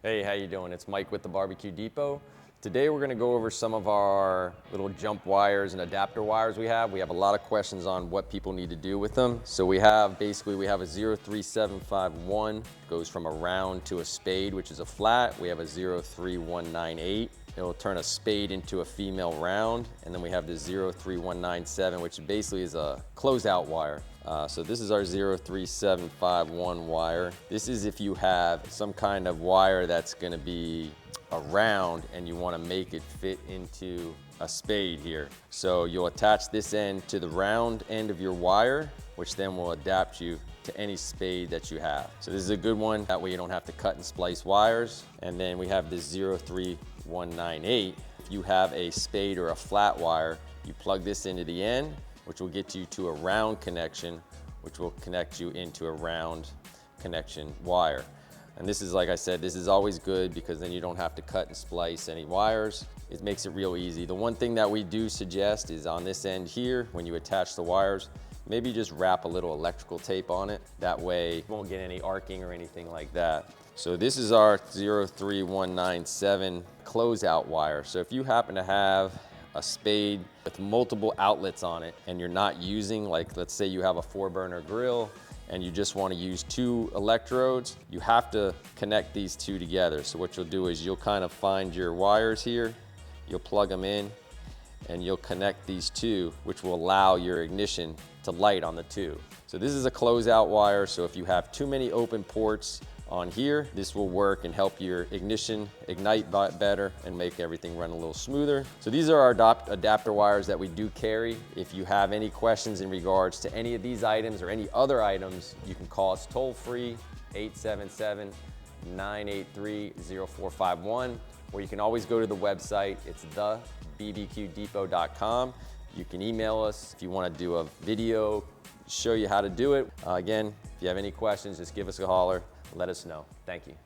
Hey, how you doing? It's Mike with the BBQ Depot. Today we're going to go over some of our little jump wires and adapter wires we have. We have a lot of questions on what people need to do with them. So we have a 03751, goes from a round to a spade, which is a flat. We have a 03198. It'll turn a spade into a female round. And then we have the 03197, which basically is a closeout wire. So this is our 03751 wire. This is if you have some kind of wire that's going to be a round and you want to make it fit into a spade here. So you'll attach this end to the round end of your wire, which then will adapt you to any spade that you have. So this is a good one. That way you don't have to cut and splice wires. And then we have the 03198. If you have a spade or a flat wire, you plug this into the end, which will get you to a round connection, which will connect you into a round connection wire. And this is, like I said, this is always good because then you don't have to cut and splice any wires. It makes it real easy. The one thing that we do suggest is on this end here, when you attach the wires, maybe just wrap a little electrical tape on it. That way you won't get any arcing or anything like that. So this is our 03197 closeout wire. So if you happen to have a spade with multiple outlets on it and you're not using, like let's say you have a 4-burner grill and you just want to use 2 electrodes, you have to connect these 2 together. So what you'll do is you'll kind of find your wires here, you'll plug them in, and you'll connect these 2, which will allow your ignition to light on the 2. So this is a closeout wire, so if you have too many open ports on here, this will work and help your ignition ignite better and make everything run a little smoother. So these are our adapter wires that we do carry. If you have any questions in regards to any of these items or any other items, you can call us toll free, 877-983-0451, or you can always go to the website. It's thebbqdepot.com. You can email us if you want to do a video, show you how to do it. Again, if you have any questions, just give us a holler. Let us know. Thank you.